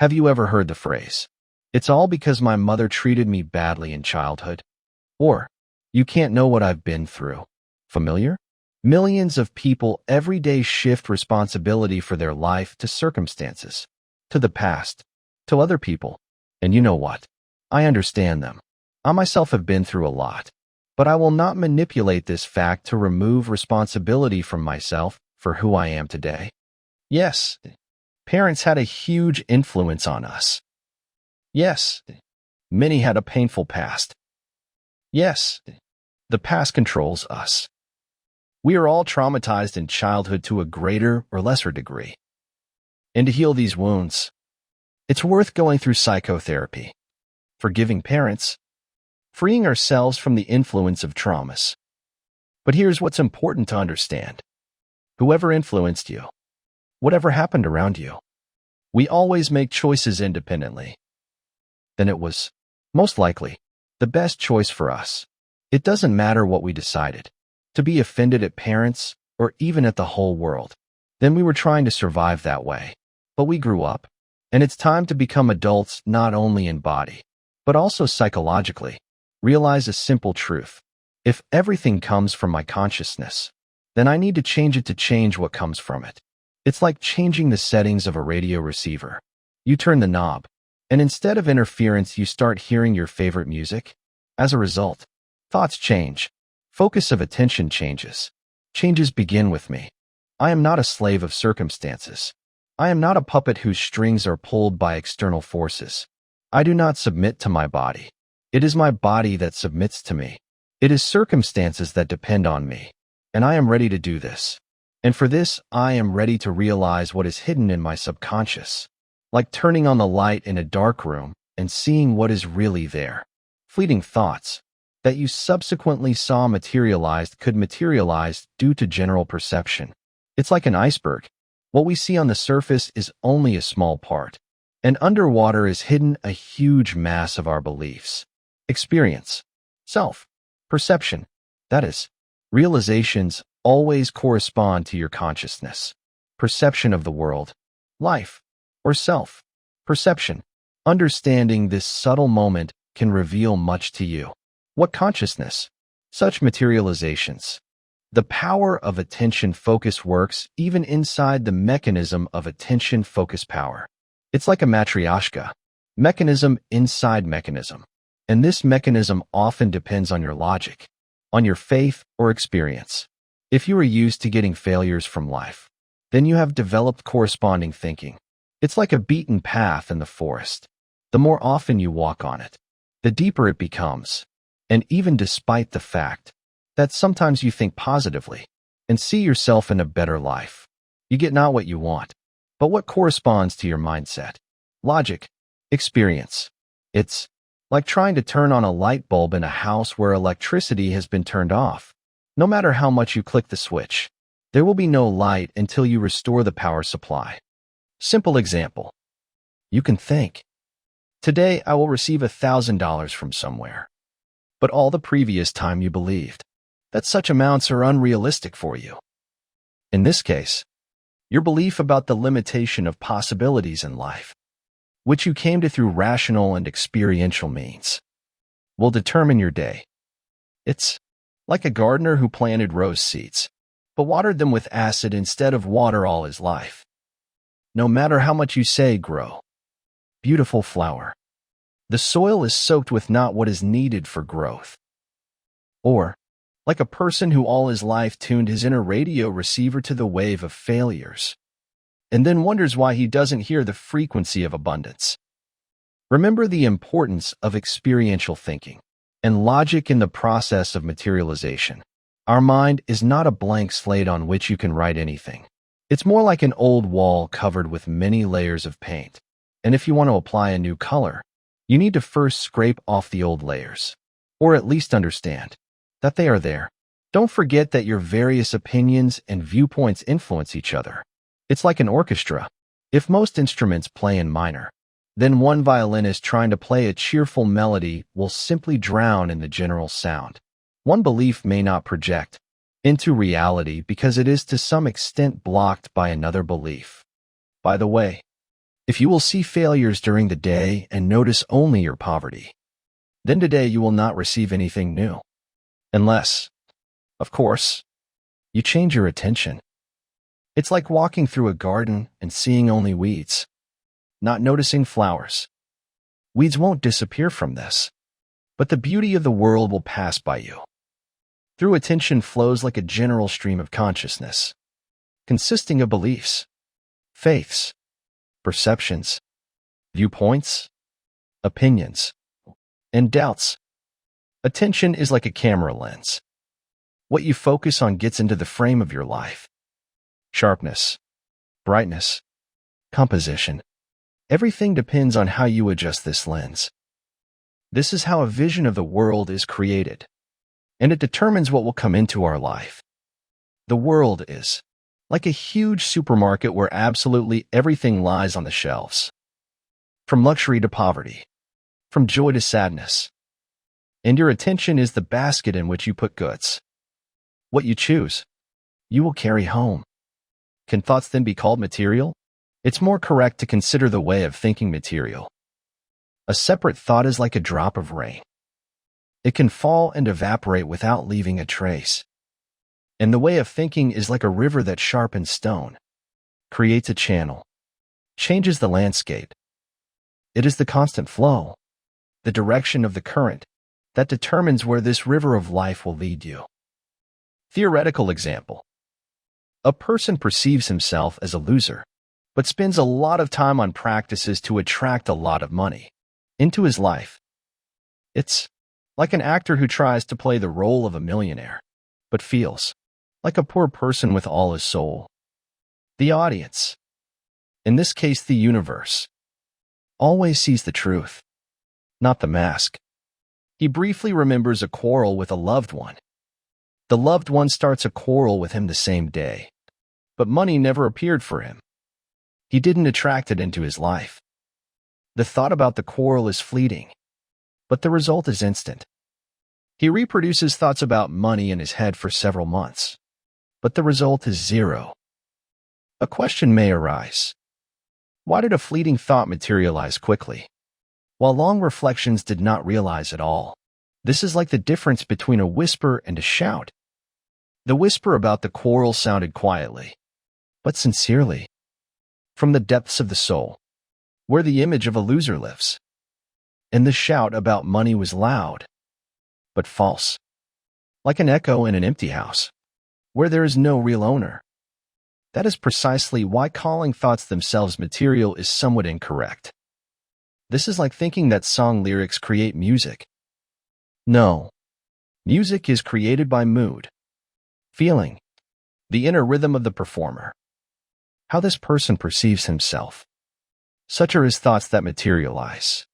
Have you ever heard the phrase, "It's all because my mother treated me badly in childhood"? Or, "You can't know what I've been through"? Familiar? Millions of people every day shift responsibility for their life to circumstances, to the past, to other people. And you know what? I understand them. I myself have been through a lot. But I will not manipulate this fact to remove responsibility from myself for who I am today. Yes, parents had a huge influence on us. Yes, many had a painful past. Yes, the past controls us. We are all traumatized in childhood to a greater or lesser degree. And to heal these wounds, it's worth going through psychotherapy, forgiving parents, freeing ourselves from the influence of traumas. But here's what's important to understand. Whoever influenced you, whatever happened around you, we always make choices independently. Then it was, most likely, the best choice for us. It doesn't matter what we decided. To be offended at parents or even at the whole world. Then we were trying to survive that way. But we grew up, and it's time to become adults not only in body, but also psychologically. Realize a simple truth. If everything comes from my consciousness, then I need to change it to change what comes from it. It's like changing the settings of a radio receiver. You turn the knob, and instead of interference, you start hearing your favorite music. As a result, thoughts change. Focus of attention changes. Changes begin with me. I am not a slave of circumstances. I am not a puppet whose strings are pulled by external forces. I do not submit to my body. It is my body that submits to me. It is circumstances that depend on me. And I am ready to do this. And for this, I am ready to realize what is hidden in my subconscious. Like turning on the light in a dark room and seeing what is really there. Fleeting thoughts that you subsequently saw materialized could materialize due to general perception. It's like an iceberg. What we see on the surface is only a small part. And underwater is hidden a huge mass of our beliefs. Experience, self, perception, that is, realizations always correspond to your consciousness. Perception of the world, life, or self, perception. Understanding this subtle moment can reveal much to you. What consciousness? Such materializations. The power of attention focus works even inside the mechanism of attention focus power. It's like a matryoshka, mechanism inside mechanism. And this mechanism often depends on your logic, on your faith or experience. If you are used to getting failures from life, then you have developed corresponding thinking. It's like a beaten path in the forest. The more often you walk on it, the deeper it becomes. And even despite the fact that sometimes you think positively and see yourself in a better life, you get not what you want, but what corresponds to your mindset, logic, experience. It's like trying to turn on a light bulb in a house where electricity has been turned off. No matter how much you click the switch, there will be no light until you restore the power supply. Simple example. You can think, today I will receive $1,000 from somewhere. But all the previous time you believed that such amounts are unrealistic for you. In this case, your belief about the limitation of possibilities in life, which you came to through rational and experiential means, will determine your day. It's like a gardener who planted rose seeds, but watered them with acid instead of water all his life. No matter how much you say, grow. Beautiful flower. The soil is soaked with not what is needed for growth. Or, like a person who all his life tuned his inner radio receiver to the wave of failures, and then wonders why he doesn't hear the frequency of abundance. Remember the importance of experiential thinking and logic in the process of materialization. Our mind is not a blank slate on which you can write anything. It's more like an old wall covered with many layers of paint. And if you want to apply a new color, you need to first scrape off the old layers, or at least understand that they are there. Don't forget that your various opinions and viewpoints influence each other. It's like an orchestra. If most instruments play in minor, then one violinist trying to play a cheerful melody will simply drown in the general sound. One belief may not project into reality because it is to some extent blocked by another belief. By the way, If you will see failures during the day and notice only your poverty, then today you will not receive anything new. Unless, of course, you change your attention. It's like walking through a garden and seeing only weeds, not noticing flowers. Weeds won't disappear from this, but the beauty of the world will pass by you. Through attention flows like a general stream of consciousness, consisting of beliefs, faiths, perceptions, viewpoints, opinions, and doubts. Attention is like a camera lens. What you focus on gets into the frame of your life. Sharpness, brightness, composition. Everything depends on how you adjust this lens. This is how a vision of the world is created, and it determines what will come into our life. The world is like a huge supermarket where absolutely everything lies on the shelves. From luxury to poverty, from joy to sadness. And your attention is the basket in which you put goods. What you choose, you will carry home. Can thoughts then be called material? It's more correct to consider the way of thinking material. A separate thought is like a drop of rain. It can fall and evaporate without leaving a trace. And the way of thinking is like a river that sharpens stone, creates a channel, changes the landscape. It is the constant flow, the direction of the current, that determines where this river of life will lead you. Theoretical example. A person perceives himself as a loser, but spends a lot of time on practices to attract a lot of money into his life. It's like an actor who tries to play the role of a millionaire, but feels like a poor person with all his soul. The audience, in this case the universe, always sees the truth, not the mask. He briefly remembers a quarrel with a loved one. The loved one starts a quarrel with him the same day, but money never appeared for him. He didn't attract it into his life. The thought about the quarrel is fleeting, but the result is instant. He reproduces thoughts about money in his head for several months, but the result is zero. A question may arise. Why did a fleeting thought materialize quickly, while long reflections did not realize at all? This is like the difference between a whisper and a shout. The whisper about the quarrel sounded quietly, but sincerely, from the depths of the soul, where the image of a loser lives. And the shout about money was loud, but false, like an echo in an empty house, where there is no real owner. That is precisely why calling thoughts themselves material is somewhat incorrect. This is like thinking that song lyrics create music. No. Music is created by mood, feeling, the inner rhythm of the performer, how this person perceives himself. Such are his thoughts that materialize.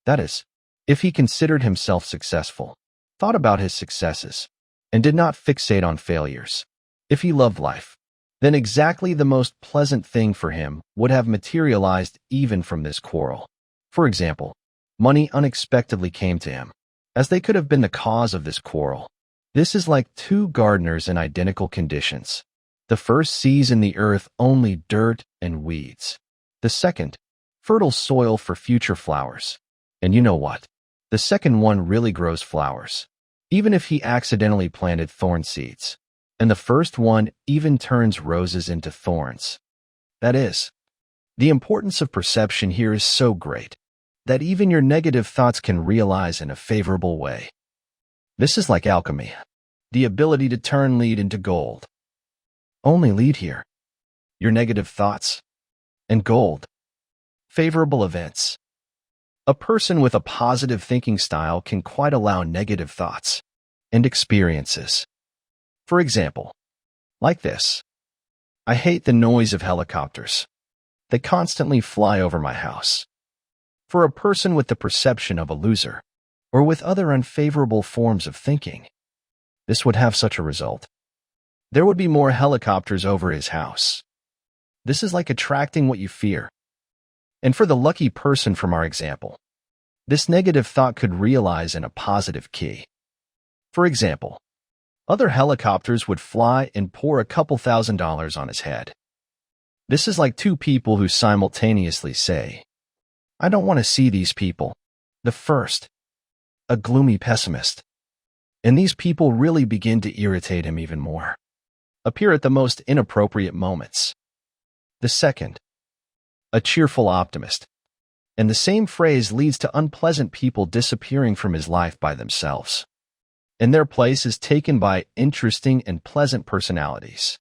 That is, if he considered himself successful, thought about his successes, and did not fixate on failures. If he loved life, then exactly the most pleasant thing for him would have materialized even from this quarrel. For example, money unexpectedly came to him, as they could have been the cause of this quarrel. This is like two gardeners in identical conditions. The first sees in the earth only dirt and weeds. The second, fertile soil for future flowers. And you know what? The second one really grows flowers, even if he accidentally planted thorn seeds. And the first one even turns roses into thorns. That is, the importance of perception here is so great that even your negative thoughts can realize in a favorable way. This is like alchemy, the ability to turn lead into gold. Only lead here, your negative thoughts, and gold, favorable events. A person with a positive thinking style can quite allow negative thoughts and experiences. For example, like this. I hate the noise of helicopters. They constantly fly over my house. For a person with the perception of a loser, or with other unfavorable forms of thinking, this would have such a result. There would be more helicopters over his house. This is like attracting what you fear. And for the lucky person from our example, this negative thought could realize in a positive key. For example, other helicopters would fly and pour a couple $1,000s on his head. This is like two people who simultaneously say, "I don't want to see these people." The first, a gloomy pessimist. And these people really begin to irritate him even more. Appear at the most inappropriate moments. The second, a cheerful optimist. And the same phrase leads to unpleasant people disappearing from his life by themselves. And their place is taken by interesting and pleasant personalities.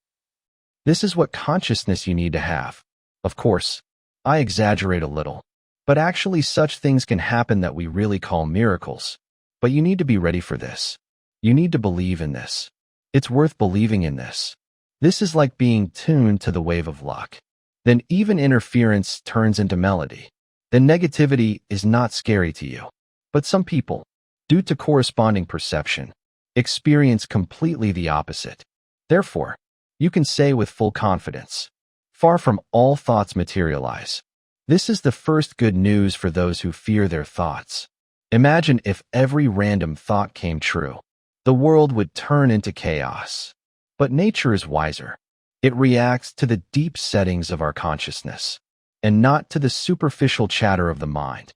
This is what consciousness you need to have. Of course, I exaggerate a little, but actually such things can happen that we really call miracles. But you need to be ready for this. You need to believe in this. It's worth believing in this. This is like being tuned to the wave of luck. Then even interference turns into melody. Then negativity is not scary to you. But some people, due to corresponding perception, experience completely the opposite. Therefore, you can say with full confidence, far from all thoughts materialize. This is the first good news for those who fear their thoughts. Imagine if every random thought came true. The world would turn into chaos. But nature is wiser. It reacts to the deep settings of our consciousness, and not to the superficial chatter of the mind.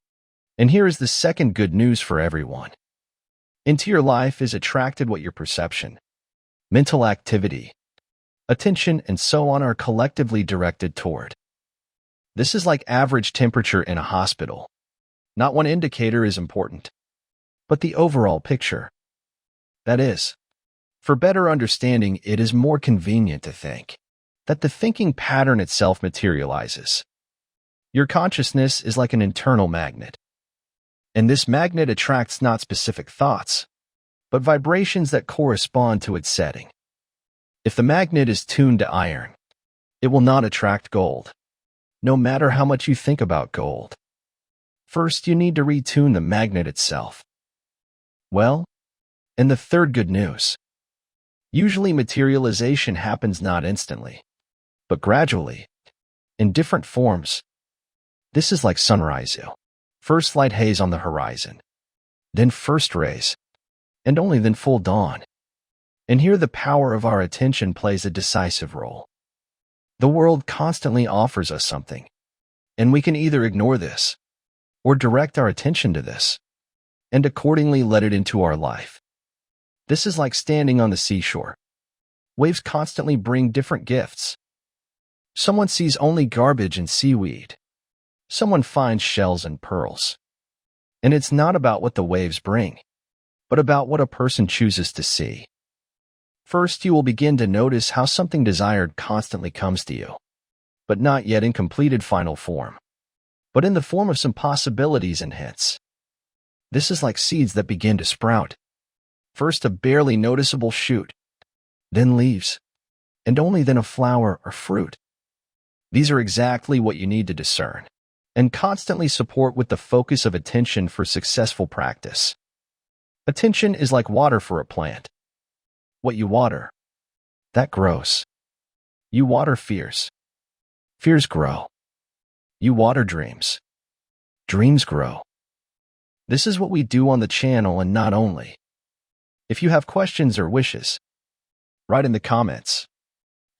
And here is the second good news for everyone. Into your life is attracted what your perception, mental activity, attention, and so on are collectively directed toward. This is like average temperature in a hospital. Not one indicator is important, but the overall picture. That is, for better understanding, it is more convenient to think that the thinking pattern itself materializes. Your consciousness is like an internal magnet, and this magnet attracts not specific thoughts, but vibrations that correspond to its setting. If the magnet is tuned to iron, it will not attract gold, no matter how much you think about gold. First, you need to retune the magnet itself. Well, and the third good news. Usually materialization happens not instantly, but gradually, in different forms. This is like sunrise. First light haze on the horizon, then first rays, and only then full dawn. And here the power of our attention plays a decisive role. The world constantly offers us something, and we can either ignore this, or direct our attention to this, and accordingly let it into our life. This is like standing on the seashore. Waves constantly bring different gifts. Someone sees only garbage and seaweed. Someone finds shells and pearls. And it's not about what the waves bring, but about what a person chooses to see. First, you will begin to notice how something desired constantly comes to you, but not yet in completed final form, but in the form of some possibilities and hints. This is like seeds that begin to sprout. First a barely noticeable shoot, then leaves, and only then a flower or fruit. These are exactly what you need to discern and constantly support with the focus of attention for successful practice. Attention is like water for a plant. What you water, that grows. You water fears. Fears grow. You water dreams. Dreams grow. This is what we do on the channel, and not only. If you have questions or wishes, write in the comments.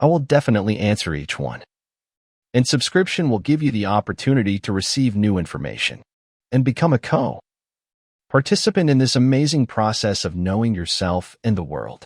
I will definitely answer each one. And subscription will give you the opportunity to receive new information and become a participant in this amazing process of knowing yourself and the world.